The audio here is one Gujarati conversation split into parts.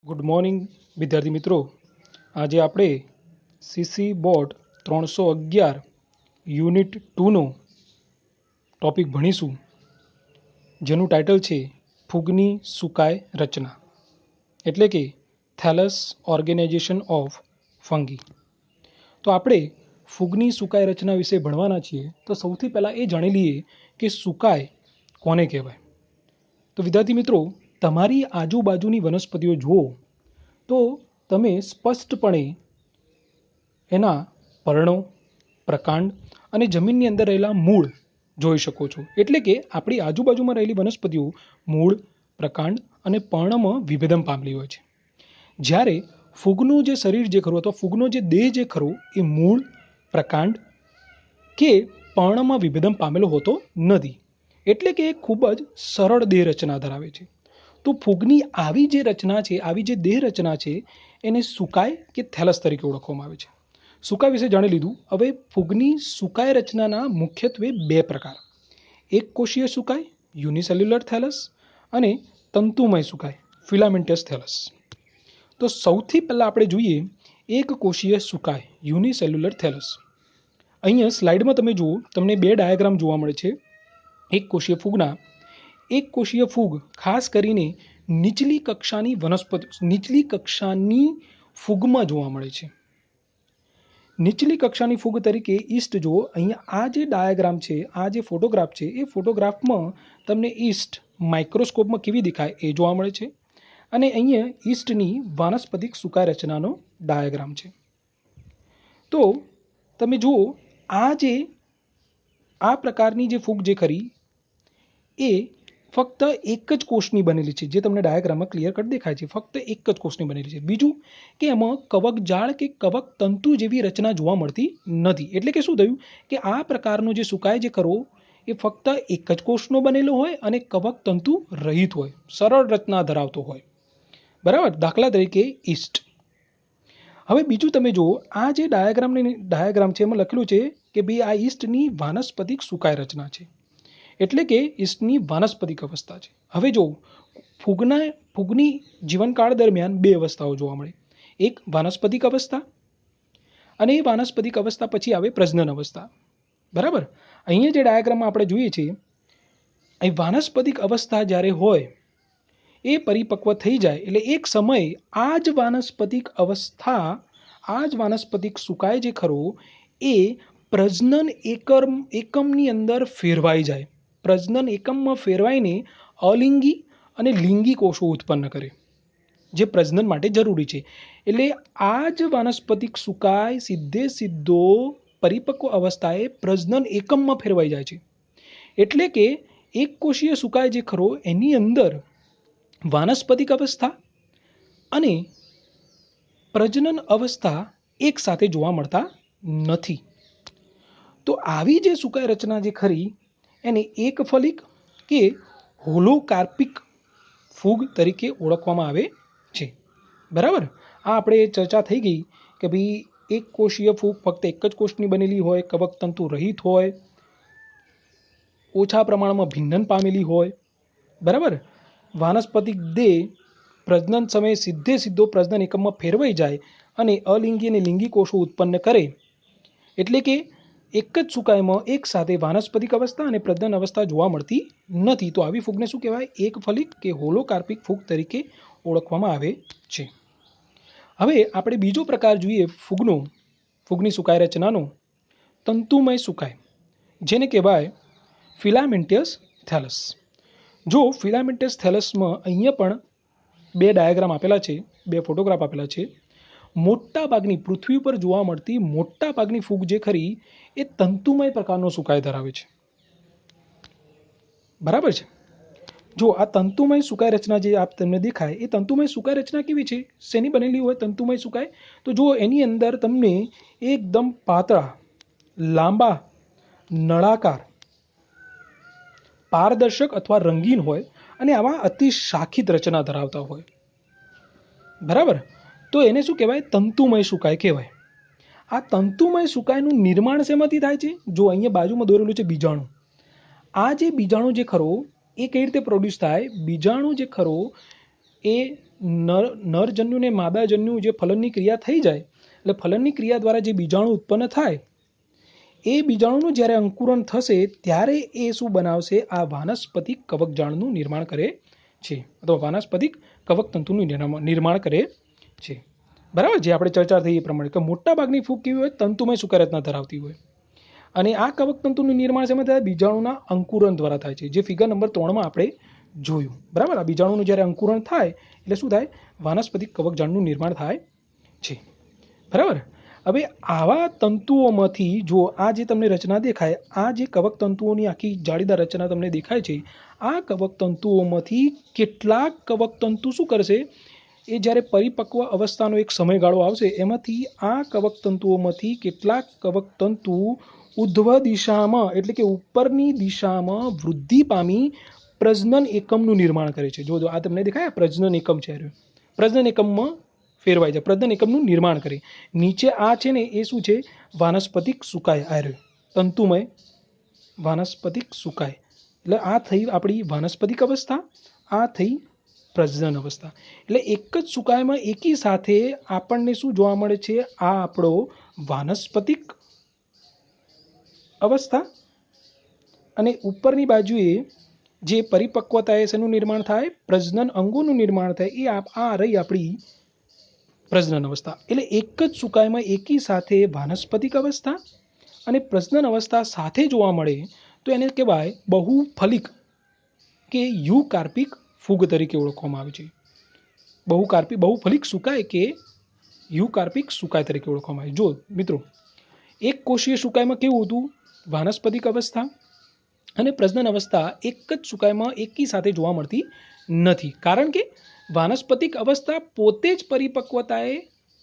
ગુડ મોર્નિંગ વિદ્યાર્થી મિત્રો. આજે આપણે સીસી બોર્ડ 311 યુનિટ 2નો ટોપિક ભણીશું, જેનું ટાઇટલ છે ફૂગની સુકાય રચના, એટલે કે થેલસ ઓર્ગેનાઇઝેશન ઓફ ફંગી. તો આપણે ફૂગની સુકાય રચના વિશે ભણવાના છીએ. તો સૌથી પહેલાં એ જાણી લઈએ કે સુકાય કોને કહેવાય. તો વિદ્યાર્થી મિત્રો, તમારી આજુબાજુની વનસ્પતિઓ જુઓ તો તમે સ્પષ્ટપણે એના પર્ણો, પ્રકાંડ અને જમીનની અંદર રહેલા મૂળ જોઈ શકો છો. એટલે કે આપણી આજુબાજુમાં રહેલી વનસ્પતિઓ મૂળ, પ્રકાંડ અને પર્ણમાં વિભેદન પામેલી હોય છે. જ્યારે ફૂગનું જે શરીર જે ખરું અથવા ફૂગનો જે દેહ જે ખરો એ મૂળ, પ્રકાંડ કે પર્ણમાં વિભેદન પામેલો હોતો નથી. એટલે કે ખૂબ જ સરળ દેહ રચના ધરાવે છે. તો ફૂગની આવી જે રચના છે, આવી જે દેહ રચના છે, એને સુકાય કે થેલસ તરીકે ઓળખવામાં આવે છે. સુકાય વિશે જાણી લીધું. હવે ફૂગની સુકાય રચનાના મુખ્યત્વે બે પ્રકાર: એક કોષીય સુકાય યુનિસેલ્યુલર થેલસ અને તંતુમય સુકાય ફિલામેન્ટસ થેલસ. તો સૌથી પહેલાં આપણે જોઈએ એક કોષીય સુકાય યુનિસેલ્યુલર થેલસ. અહીંયા સ્લાઇડમાં તમે જુઓ, તમને બે ડાયાગ્રામ જોવા મળે છે એક કોષીય ફૂગના. એક કોષીય ફૂગ ખાસ કરીને નીચલી કક્ષાની નીચલી કક્ષાની ફૂગમાં જોવા મળે છે. નીચલી કક્ષાની ફૂગ તરીકે ઈસ્ટ જુઓ. અહીંયા આ જે ડાયાગ્રામ છે, આ જે ફોટોગ્રાફ છે, એ ફોટોગ્રાફમાં તમને ઈસ્ટ માઇક્રોસ્કોપમાં કેવી દેખાય એ જોવા મળે છે. અને અહીંયા ઈસ્ટની વાનસ્પતિક સુકાય રચનાનો ડાયાગ્રામ છે. તો તમે જુઓ, આ પ્રકારની જે ફૂગ જે ખરી એ ફક્ત એક જ કોષની બનેલી છે, જે તમને ડાયાગ્રામમાં ક્લિયર કટ દેખાય છે. ફક્ત એક જ કોષની બનેલી છે. બીજું કે એમાં કવક જાળ કે કવક તંતુ જેવી રચના જોવા મળતી નથી. એટલે કે શું થયું કે આ પ્રકારનો જે સુકાય જે ખરો એ ફક્ત એક જ કોષનો બનેલો હોય અને કવક તંતુ રહિત હોય, સરળ રચના ધરાવતો હોય. બરાબર. દાખલા તરીકે ઈસ્ટ. હવે બીજું તમે જુઓ, આ જે ડાયાગ્રામ છે એમાં લખેલું છે કે ભાઈ આ ઈસ્ટની વાનસ્પતિક સુકાય રચના છે, એટલે કે ઈસ્ટની વાનસ્પતિક અવસ્થા છે. હવે જો ફૂગની જીવનકાળ દરમિયાન બે અવસ્થાઓ જોવા મળે: એક વાનસ્પતિક અવસ્થા અને એ વાનસ્પતિક અવસ્થા પછી આવે પ્રજનન અવસ્થા. બરાબર. અહીંયા જે ડાયાગ્રામમાં આપણે જોઈએ છીએ, એ વાનસ્પતિક અવસ્થા જ્યારે હોય એ પરિપક્વ થઈ જાય એટલે એક સમયે આ જ વાનસ્પતિક સુકાય જે ખરો એ પ્રજનન એકમની અંદર ફેરવાઈ જાય. પ્રજનન એકમમાં ફેરવાઈને અલિંગી અને લિંગી કોષો ઉત્પન્ન કરે, જે પ્રજનન માટે જરૂરી છે. એટલે આ જ વાનસ્પતિક સુકાય સીધો પરિપક્વ અવસ્થાએ પ્રજનન એકમમાં ફેરવાઈ જાય છે. એટલે કે એક કોષીય સુકાય જે ખરો એની અંદર વાનસ્પતિક અવસ્થા અને પ્રજનન અવસ્થા એક સાથે જોવા મળતા નથી. તો આવી જે સુકાય રચના જે ખરી એને એક ફલિક કે હોલોકાર્પિક ફૂગ તરીકે ઓળખવામાં આવે છે. બરાબર. આ આપણે ચર્ચા થઈ ગઈ કે ભાઈ એક કોષીય ફૂગ ફક્ત એક જ કોષની બનેલી હોય, કવક તંતુ રહિત હોય, ઓછા પ્રમાણમાં ભિન્નન પામેલી હોય. બરાબર. વાનસ્પતિક દેહ પ્રજનન સમયે સીધો પ્રજનન એકમમાં ફેરવાઈ જાય અને અલિંગી અને લિંગી કોષો ઉત્પન્ન કરે. એટલે કે એક જ સુકાયમાં એક સાથે વાનસ્પતિક અવસ્થા અને પ્રજનન અવસ્થા જોવા મળતી નથી. તો આવી ફૂગને શું કહેવાય? એક ફલિક કે હોલોકાર્પિક ફૂગ તરીકે ઓળખવામાં આવે છે. હવે આપણે બીજો પ્રકાર જોઈએ ફૂગની સુકાય રચનાનો, તંતુમય સુકાય, જેને કહેવાય ફિલામેન્ટસ થેલસ. જો ફિલામેન્ટસ થેલસમાં અહીંયા પણ બે ડાયાગ્રામ આપેલા છે, બે ફોટોગ્રાફ આપેલા છે. મોટાભાગની પૃથ્વી પર જોવા મળતી મોટાભાગની ફૂગ જે ખરી એ તંતુમય પ્રકારનો સુકાય ધરાવે છે. બરાબર છે. જો આ તંતુમય સુકાય રચના જે તમને દેખાય એ તંતુમય સુકાય રચના કેવી છે, શેની બનેલી હોય તંતુમય સુકાય? તો જો એની અંદર તમને એકદમ પાતળા, લાંબા, નળાકાર, પારદર્શક અથવા રંગીન હોય અને આવા અતિ શાખિત રચના ધરાવતા હોય. બરાબર. તો એને શું કહેવાય? તંતુમય સુકાય કહેવાય. આ તંતુમય સુકાયનું નિર્માણ શેમાંથી થાય છે? જો અહીંયા બાજુમાં દોરેલું છે બીજાણુ. આ જે બીજાણુ જે ખરો એ કઈ રીતે પ્રોડ્યુસ થાય? બીજાણુ જે ખરો એ નરજન્યુ ને માદાજન્યુ જે ફલનની ક્રિયા થઈ જાય, એટલે ફલનની ક્રિયા દ્વારા જે બીજાણુ ઉત્પન્ન થાય, એ બીજાણુનું જ્યારે અંકુરણ થશે ત્યારે એ શું બનાવશે? આ વાનસ્પતિક કવકજાળનું નિર્માણ કરે છે, અથવા વાનસ્પતિક કવકતંતુનું નિર્માણ કરે છે. બરાબર, જે આપણે ચર્ચા થઈ એ પ્રમાણે કે મોટાભાગની ફૂગ કેવી હોય? તંતુમય સુકારરચના ધરાવતી હોય. અને આ કવકતંતુનું નિર્માણ શેમાં થાય? બીજાણુના અંકુરણ દ્વારા થાય છે, જે ફિગર નંબર 3 આપણે જોયું. બરાબર, આ બીજાણુનું જ્યારે અંકુરણ થાય એટલે શું થાય? વાનસ્પતિક કવકજાળનું નિર્માણ થાય છે. બરાબર, હવે આવા તંતુઓમાંથી જો આ જે તમને રચના દેખાય, આ જે કવકતંતુઓની આખી જાળીદાર રચના તમને દેખાય છે, આ કવકતંતુઓમાંથી કેટલાક કવકતંતુ શું કરશે? એ જ્યારે પરિપક્વ અવસ્થાનો એક સમયગાળો આવશે, એમાંથી આ કવકતંતુઓમાંથી કેટલાક કવકતંતુ ઉધ્વ દિશામાં એટલે કે ઉપરની દિશામાં વૃદ્ધિ પામી પ્રજનન એકમનું નિર્માણ કરે છે. જો આ તમને દેખાય, પ્રજનન એકમ છે, પ્રજનન એકમમાં ફેરવાય છે, પ્રજનન એકમનું નિર્માણ કરે. નીચે આ છે ને એ શું છે? વાનસ્પતિક સુકાય, આર્ય તંતુમય વાનસ્પતિક સુકાય. એટલે આ થઈ આપણી વાનસ્પતિક અવસ્થા, આ થઈ પ્રજનન અવસ્થા. એટલે એક જ સુકાયમાં એકી સાથે આપણને શું જોવા મળે છે? આ આપણો વાનસ્પતિક અવસ્થા, અને ઉપરની બાજુએ જે પરિપક્વતાએ શેનું નિર્માણ થાય? પ્રજનન અંગોનું નિર્માણ થાય. એ આ રહી આપણી પ્રજનન અવસ્થા. એટલે એક જ સુકાયમાં એકી સાથે વાનસ્પતિક અવસ્થા અને પ્રજનન અવસ્થા સાથે જોવા મળે તો એને કહેવાય બહુફલિક કે યુકાર્પિક ફૂગ તરીકે ઓળખવામાં આવે છે. બહુફલિક સુકાય કે યુકાર્પિક સુકાય તરીકે ઓળખવામાં આવે. જો મિત્રો, એક કોષીય સુકાયમાં કેવું હતું? વાનસ્પતિક અવસ્થા અને પ્રજનન અવસ્થા એક જ સુકાયમાં એકી સાથે જોવા મળતી નથી, કારણ કે વાનસ્પતિક અવસ્થા પોતે જ પરિપક્વતાએ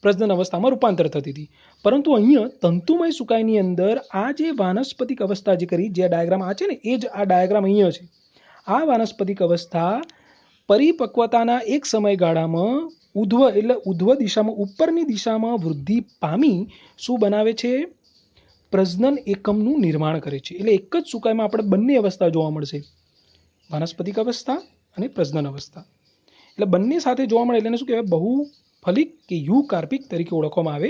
પ્રજનન અવસ્થામાં રૂપાંતર થતી હતી. પરંતુ અહીંયા તંતુમય સુકાયની અંદર આ જે વાનસ્પતિક અવસ્થા જે કરી, જે ડાયાગ્રામ આ છે ને, એ જ આ ડાયાગ્રામ અહીંયા છે. આ વાનસ્પતિક અવસ્થા પરિપક્વતાના એક સમયગાળામાં ઉધ્વ દિશામાં, ઉપરની દિશામાં વૃદ્ધિ પામી શું બનાવે છે? પ્રજનન એકમનું નિર્માણ કરે છે. એટલે એક જ સુકાયમાં આપણે બંને અવસ્થા જોવા મળશે, વાનસ્પતિક અવસ્થા અને પ્રજનન અવસ્થા. એટલે બંને સાથે જોવા મળે એટલે એને શું કહેવાય? બહુફલિક કે યુકાર્પિક તરીકે ઓળખવામાં આવે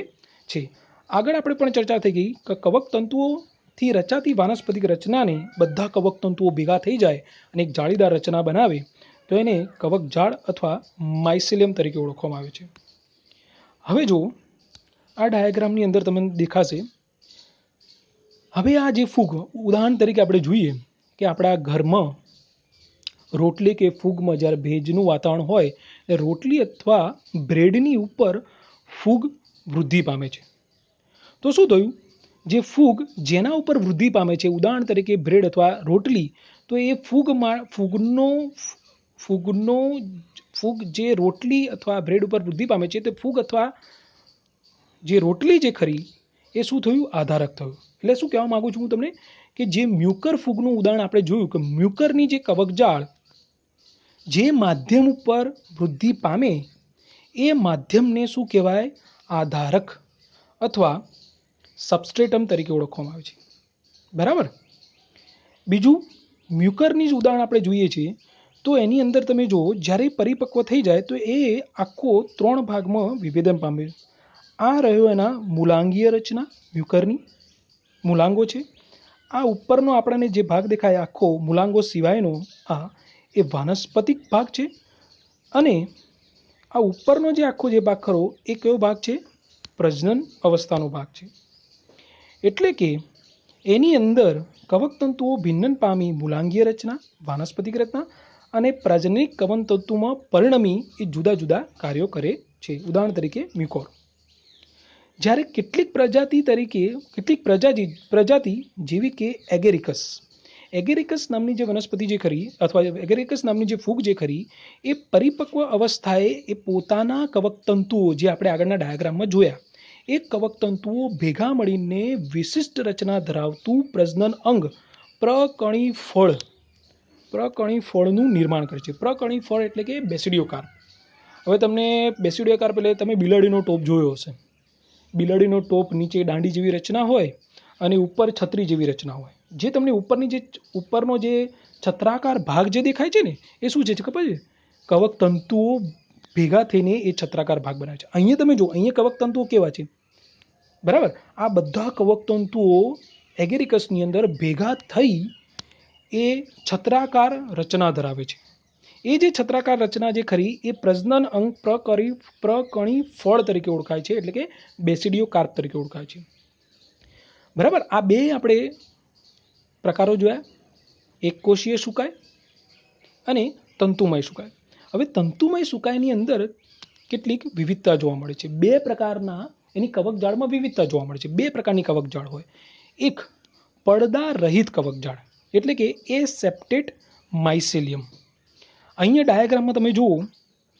છે. આગળ આપણે પણ ચર્ચા થઈ ગઈ કે કવકતંતુઓથી રચાતી વાનસ્પતિક રચનાને બધા કવકતંતુઓ ભેગા થઈ જાય અને એક જાળીદાર રચના બનાવે તો એને કવકજાળ અથવા માઇસેલિયમ તરીકે ઓળખવામાં આવે છે. હવે જો આ ડાયાગ્રામની અંદર તમને દેખાશે, હવે આ જે ફૂગ, ઉદાહરણ તરીકે આપણે જોઈએ કે આપણા ઘરમાં રોટલી કે ફૂગમાં જ્યારે ભેજનું વાતાવરણ હોય એટલે રોટલી અથવા બ્રેડની ઉપર ફૂગ વૃદ્ધિ પામે છે. તો શું થયું? જે ફૂગ જેના ઉપર વૃદ્ધિ પામે છે, ઉદાહરણ તરીકે બ્રેડ અથવા રોટલી, તો એ ફૂગ જે રોટલી અથવા બ્રેડ ઉપર વૃદ્ધિ પામે છે, તે ફૂગ અથવા જે રોટલી જે ખરી એ શું થયું? આધારક થયું. એટલે શું કહેવા માગું છું હું તમને કે જે મ્યુકર ફૂગનું ઉદાહરણ આપણે જોયું કે મ્યુકરની જે કવકજાળ જે માધ્યમ ઉપર વૃદ્ધિ પામે એ માધ્યમને શું કહેવાય? આધારક અથવા સબસ્ટ્રેટમ તરીકે ઓળખવામાં આવે છે. બરાબર. બીજું, મ્યુકરની જ ઉદાહરણ આપણે જોઈએ છીએ તો એની અંદર તમે જો જ્યારે પરિપક્વ થઈ જાય તો એ આખો 3 ભાગમાં વિભેદન પામે. આ રહ્યો એના મૂલાંગીય રચના, મ્યુકરની મૂલાંગો છે. આ ઉપરનો આપણને જે ભાગ દેખાય આખો મૂલાંગો સિવાયનો આ એ વાનસ્પતિક ભાગ છે, અને આ ઉપરનો જે આખો જે ભાગ ખરો એ કયો ભાગ છે? પ્રજનન અવસ્થાનો ભાગ છે. એટલે કે એની અંદર કવકતંતુઓ ભિન્નન પામી મૂલાંગીય રચના, વાનસ્પતિક રચના અને પ્રજનનિક કવકતંતુમાં પરિણમી એ જુદા જુદા કાર્યો કરે છે. ઉદાહરણ તરીકે મ્યુકોર. જ્યારે કેટલીક પ્રજાતિ જેવી કે એગેરિકસ નામની જે વનસ્પતિ જે ખરી અથવા એગેરિકસ નામની જે ફૂગ જે ખરી એ પરિપક્વ અવસ્થાએ એ પોતાના કવકતંતુઓ જે આપણે આગળના ડાયાગ્રામમાં જોયા એ કવકતંતુઓ ભેગા મળીને વિશિષ્ટ રચના ધરાવતું પ્રજનન અંગ પ્રકર્ણીફળનું નિર્માણ કરે છે. પ્રકર્ણીફળ એટલે કે બેસિડિયોકાર્પ. હવે તમને બેસિડિયોકાર્પ એટલે તમે બિલાડીનો ટોપ જોયો હશે. બિલાડીનો ટોપ નીચે દાંડી જેવી રચના હોય અને ઉપર છત્રી જેવી રચના હોય. જે તમને ઉપરનો જે છત્રાકાર ભાગ જે દેખાય છે ને એ શું છે ખબર છે? કવકતંતુઓ ભેગા થઈને એ છત્રાકાર ભાગ બનાવે છે. અહીંયા તમે જો, અહીંયા કવક તંતુઓ કેવા છે, બરાબર? આ બધા કવક તંતુઓ એગેરિકસની અંદર ભેગા થઈ એ છત્રાકાર રચના ધરાવે છે. એ જે છત્રાકાર રચના જે ખરી એ પ્રજનન અંગ પ્રકણી ફળ તરીકે ઓળખાય છે, એટલે કે બેસિડિયો કાર્પ તરીકે ઓળખાય છે. બરાબર? આ બે આપણે પ્રકારો જોયા, એક કોષીય સુકાય અને તંતુમય સુકાય. હવે તંતુમય સુકાયની અંદર કેટલીક વિવિધતા જોવા મળે છે. બે પ્રકારના એની કવકજાળમાં વિવિધતા જોવા મળે છે. બે પ્રકારની કવકજાળ હોય. એક પડદા રહિત કવકજાળ એટલે કે એસેપ્ટેડ માઇસેલિયમ. અહીંયા ડાયાગ્રામમાં તમે જુઓ,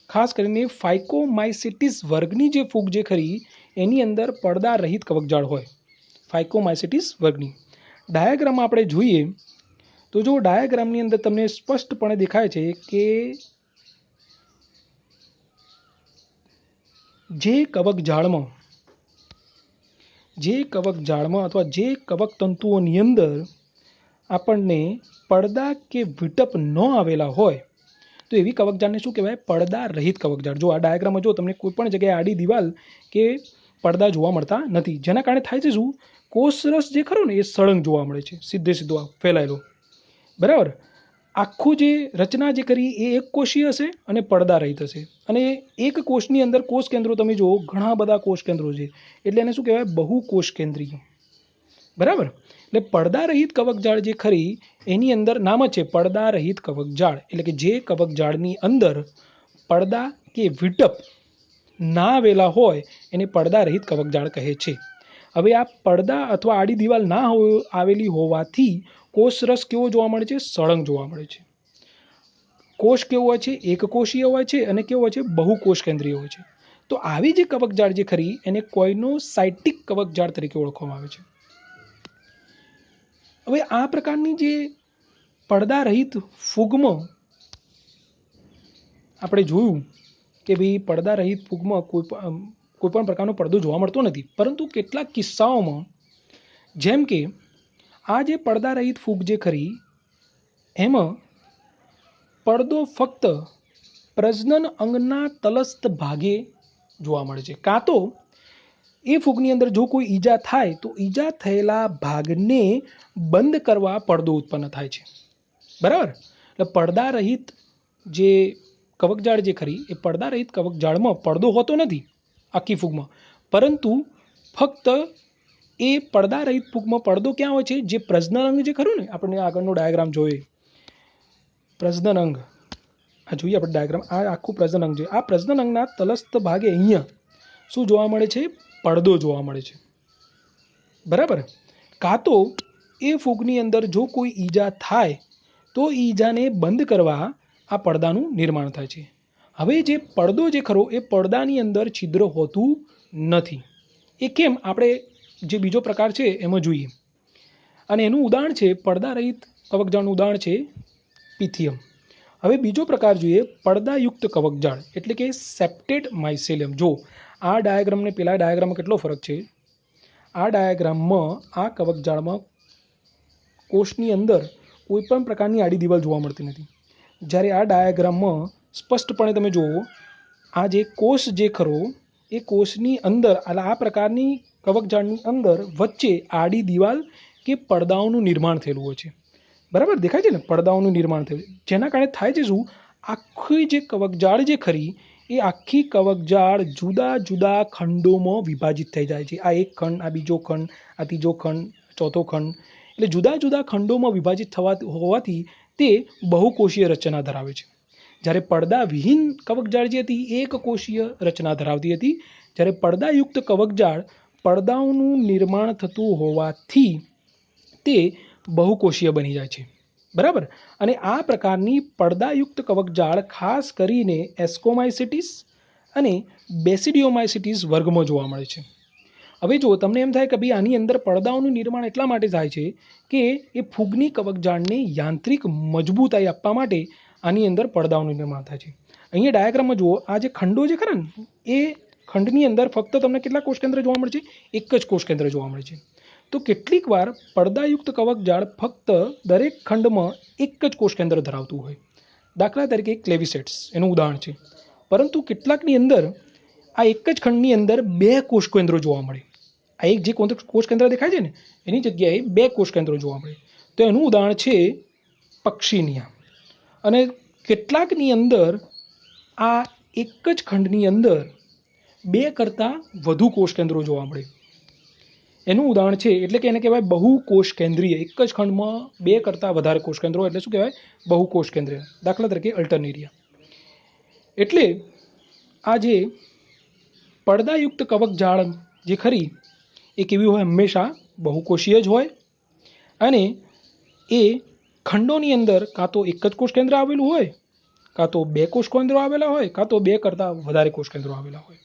ખાસ કરીને ફાઇકોમાઇસેટિસ વર્ગની જે ફૂગ જે ખરી એની અંદર પડદા રહિત કવકજાળ હોય, ફાઇકોમાઇસેટિસ વર્ગની. ડાયાગ્રામમાં આપણે જોઈએ તો જો ડાયાગ્રામની અંદર તમને સ્પષ્ટપણે દેખાય છે કે જે કવકજાળમાં અથવા જે કવક તંતુઓની અંદર આપણને પડદા કે વિટપ ન આવેલા હોય તો એવી કવકજાળને શું કહેવાય? પડદા રહિત કવકજાળ. જો આ ડાયાગ્રામમાં જો તમને કોઈ પણ જગ્યાએ આડી દિવાલ કે પડદા જોવા મળતા નથી, જેના કારણે થાય છે શું? કોષરસ જે ખરો ને એ સળંગ જોવા મળે છે, સીધો ફેલાયેલો. બરાબર? આખું જે રચના જે કરી એ એક કોષીય હશે અને પડદા રહિત હશે. અને એક કોષની અંદર કોષ કેન્દ્રો તમે જુઓ, ઘણા બધા કોષ કેન્દ્રો છે, એટલે એને શું કહેવાય? બહુકોષ કેન્દ્રીય. બરાબર? એટલે પડદા રહિત કવકજાળ જે ખરી એની અંદર નામ જ છે પડદા રહિત કવકજાળ, એટલે કે જે કવકજાળની અંદર પડદા કે વિટપ ના આવેલા હોય એને પડદા રહિત કવકજાળ કહે છે. હવે આ પડદા અથવા આડી દિવાલ ના આવેલી હોવાથી કોષરસ કેવો જોવા મળે છે? સળંગ જોવા મળે છે. કોષ કેવો હોય છે? એક કોષીય હોય છે અને કેવો હોય છે? બહુકોષ કેન્દ્રીય હોય છે. તો આવી જે કવકજાળ જે ખરી એને કોઇનોસાઇટિક કવકજાળ તરીકે ઓળખવામાં આવે છે. હવે આ પ્રકારની જે પડદા રહિત ફૂગમાં આપણે જોયું કે ભાઈ પડદા રહિત ફૂગમાં કોઈ પણ પ્રકારનો પડદો જોવા મળતો નથી, પરંતુ કેટલાક કિસ્સાઓમાં જેમ કે આ જે પડદા રહિત ફૂગ જે ખરી એમાં પડદો ફક્ત પ્રજનન અંગના તલસ્થ ભાગે જોવા મળે છે, કાં તો એ ફૂગની અંદર જો કોઈ ઈજા થાય તો ઈજા થયેલા ભાગને બંધ કરવા પડદો ઉત્પન્ન થાય છે. બરાબર? એટલે પડદા રહિત જે કવકજાળ જે ખરી એ પડદા રહિત કવકજાળમાં પડદો હોતો નથી આખી ફૂગમાં, પરંતુ ફક્ત એ પડદા રહિત ફૂગમાં પડદો ક્યાં હોય છે? જે પ્રજનન અંગ જે ખરું ને, આપણે આગળનો ડાયાગ્રામ જોઈએ, પ્રજનન અંગ આ જોઈએ આપણે ડાયાગ્રામ, આ આખું પ્રજનન અંગ છે. આ પ્રજનન અંગના તલસ્થ ભાગે અહીંયા શું જોવા મળે છે? પડદો જોવા મળે છે. બરાબર? કાં તો એ ફૂગની અંદર જો કોઈ ઈજા થાય તો ઈજાને બંધ કરવા આ પડદાનું નિર્માણ થાય છે. હવે જે પડદો જે ખરો એ પડદાની અંદર છિદ્ર હોતું નથી. એ કેમ? આપણે જે બીજો પ્રકાર છે એમાં જોઈએ, અને એનું ઉદાહરણ છે પડદા રહિત કવકજાળનું ઉદાહરણ છે પિથિયમ. હવે બીજો પ્રકાર જોઈએ પડદાયુક્ત કવકજાળ એટલે કે સેપ્ટેડ માઇસેલિયમ. જો આ ડાયાગ્રામને પેલા ડાયાગ્રામમાં કેટલો ફરક છે? આ ડાયાગ્રામમાં આ કવકજાળમાં કોષની અંદર કોઈ પણ પ્રકારની આડી દિવાલ જોવા મળતી નથી, જ્યારે આ ડાયાગ્રામમાં સ્પષ્ટપણે તમે જુઓ, આ જે કોષ જે ખરો એ કોષની અંદર આ પ્રકારની કવકજાળની અંદર વચ્ચે આડી દિવાલ કે પડદાઓનું નિર્માણ થયેલું હોય છે. બરાબર? દેખાય છે ને? પડદાઓનું નિર્માણ થયું, જેના કારણે થાય છે શું? આખી જે કવકજાળ જે ખરી એ આખી કવકજાળ જુદા જુદા ખંડોમાં વિભાજિત થઈ જાય છે. આ એક ખંડ, આ બીજો ખંડ, આ ત્રીજો ખંડ, ચોથો ખંડ, એટલે જુદા જુદા ખંડોમાં વિભાજિત હોવાથી તે બહુકોષીય રચના ધરાવે છે. જ્યારે પડદા વિહીન કવકજાળ જે હતી એક કોષીય રચના ધરાવતી હતી, જ્યારે પડદાયુક્ત કવકજાળ પડદાઓનું નિર્માણ થતું હોવાથી તે બહુકોષીય બની જાય છે. બરાબર? અને આ પ્રકારની પડદાયુક્ત કવકજાળ ખાસ કરીને એસ્કોમાઇસેટિસ અને બેસિડિયોમાઇસેટિસ વર્ગમાં જોવા મળે છે. હવે જો તમને એમ થાય કે ભાઈ આની અંદર પડદાઓનું નિર્માણ એટલા માટે થાય છે કે એ ફૂગની કવકજાળને યાંત્રિક મજબૂતાઈ આપવા માટે આની અંદર પડદાઓનું નિર્માણ થાય છે. અહીંયા ડાયાગ્રામમાં જુઓ, આ જે ખંડો જે ખરા ને એ ખંડની અંદર ફક્ત તમને કેટલા કોષકેન્દ્ર જોવા મળે છે? એક જ કોષકેન્દ્ર જોવા મળે છે. તો કેટલીક વાર પડદાયુક્ત કવકજાળ ફક્ત દરેક ખંડમાં એક જ કોષકેન્દ્ર ધરાવતું હોય. દાખલા તરીકે ક્લેવિસેટ્સ એનું ઉદાહરણ છે. પરંતુ કેટલાકની અંદર આ એક જ ખંડની અંદર બે કોષ કેન્દ્રો જોવા મળે. આ એક જે કોષ કેન્દ્ર દેખાય છે ને એની જગ્યાએ બે કોષ કેન્દ્રો જોવા મળે. તો એનું ઉદાહરણ છે પક્ષીનિયા. અને કેટલાકની અંદર આ એક જ ખંડની અંદર બે કરતાં વધુ કોષ કેન્દ્રો જોવા મળે. એનું ઉદાહરણ છે એટલે કે એને કહેવાય બહુકોષ કેન્દ્રીય. એક જ ખંડમાં બે કરતાં વધારે કોષ કેન્દ્રો એટલે શું કહેવાય? બહુકોષ કેન્દ્રીય. દાખલા તરીકે અલ્ટરનેરિયા. એટલે આ જે પડદાયુક્ત કવક જાળ જે ખરી એ કેવી હોય? હંમેશા બહુકોષીય જ હોય અને એ ખંડોની અંદર કાં તો એક જ કોષ કેન્દ્ર આવેલું હોય, કાં તો બે કોષ કેન્દ્રો આવેલા હોય, કાં તો બે કરતાં વધારે કોષ કેન્દ્રો આવેલા હોય.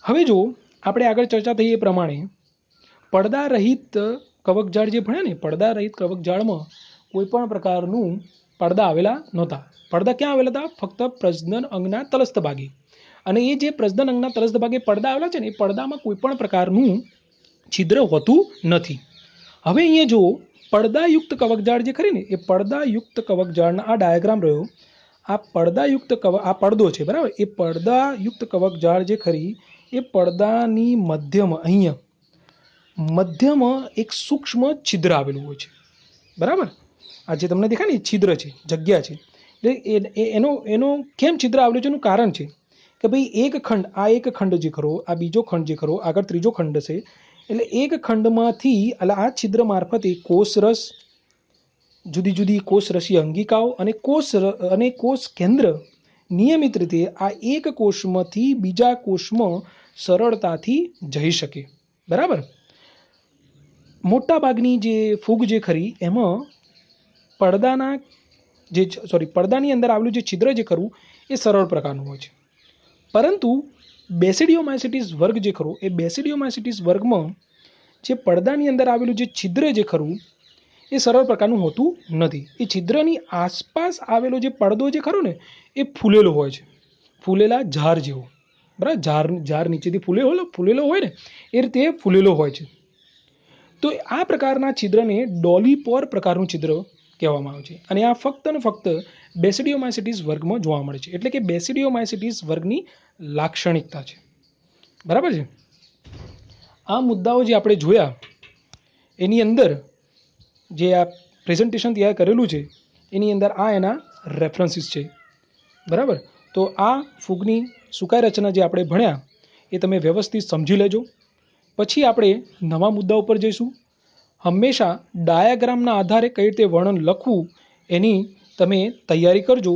હવે જો આપણે આગળ ચર્ચા થઈ એ પ્રમાણે પડદા રહિત કવકજાળ જે ભણ્યા ને, પડદા રહિત કવકજાળમાં કોઈ પણ પ્રકારનું પડદા આવેલા નહોતા. પડદા ક્યાં આવેલા હતા? ફક્ત પ્રજનન અંગના તલસ્થ ભાગે. અને એ જે પ્રજનન અંગના તલસ્થ ભાગે પડદા આવેલા છે ને એ પડદામાં કોઈ પણ પ્રકારનું છિદ્ર હોતું નથી. હવે અહીંયા જો પડદાયુક્ત કવકજાળ જે ખરી ને એ પડદાયુક્ત કવકજાળના આ ડાયાગ્રામ રહ્યો. આ પડદાયુક્ત આ પડદો છે, બરાબર? એ પડદાયુક્ત કવકજાળ જે ખરી એ પડદાની મધ્યમાં એક સૂક્ષ્મ છિદ્ર આવેલું હોય છે, બરાબર? આ જે તમને દેખાય ને છિદ્ર છે, જગ્યા છે. એટલે એનો કેમ છિદ્ર આવેલું છે એનું કારણ છે કે ભાઈ એક ખંડ જે ખરો, આ બીજો ખંડ જે ખરો, આગળ ત્રીજો ખંડ છે. એટલે એક ખંડમાંથી એટલે આ છિદ્ર મારફતે કોષરસ, જુદી જુદી કોષરસીય અંગિકાઓ અને કોષ કેન્દ્ર નિયમિત રીતે આ એક કોષમાંથી બીજા કોષમાં સરળતાથી જઈ શકે, બરાબર? મોટાભાગની જે ફૂગ જે ખરી એમાં પડદાની અંદર આવેલું જે છિદ્ર જે ખરું એ સરળ પ્રકારનું હોય છે. પરંતુ બેસિડિયોમાઇસિટીસ વર્ગ જે ખરો એ બેસિડિયોમાઇસિટીસ વર્ગમાં જે પડદાની અંદર આવેલું જે છિદ્ર જે ખરું એ સરળ પ્રકારનું હોતું નથી. એ છિદ્રની આસપાસ આવેલો જે પડદો જે ખરો ને એ ફૂલેલો હોય છે, ફૂલેલા ઝાર જેવો, બરાબર? ઝાર નીચેથી ફૂલેલો હોય ને એ રીતે ફૂલેલો હોય છે. તો આ પ્રકારના છિદ્રને ડોલીપોર પ્રકારનું છિદ્ર કહેવામાં આવે છે. અને આ ફક્ત ને ફક્ત બેસિડિયોમાઇસિટીસ વર્ગમાં જોવા મળે છે. એટલે કે બેસિડિયોમાઇસિટીસ વર્ગની લાક્ષણિકતા છે, બરાબર છે? આ મુદ્દાઓ જે આપણે જોયા એની અંદર જે આ પ્રેઝન્ટેશન તૈયાર કરેલું છે એની અંદર આ એના રેફરન્સીસ છે, બરાબર? તો આ ફૂગની સુકાઈ રચના જે આપણે ભણ્યા એ તમે વ્યવસ્થિત સમજી લેજો. પછી આપણે નવા મુદ્દા ઉપર જઈશું. હંમેશા ડાયાગ્રામના આધારે કઈ રીતે વર્ણન લખવું એની તમે તૈયારી કરજો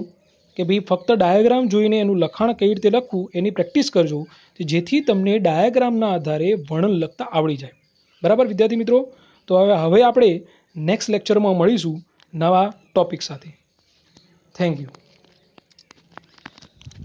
કે ભાઈ ફક્ત ડાયાગ્રામ જોઈને એનું લખાણ કઈ રીતે લખવું એની પ્રેક્ટિસ કરજો, જેથી તમને ડાયાગ્રામના આધારે વર્ણન લખતા આવડી જાય, બરાબર વિદ્યાર્થી મિત્રો? તો હવે આપણે નેક્સ્ટ લેક્ચરમાં મળીશું નવા ટોપિક સાથે. Thank you.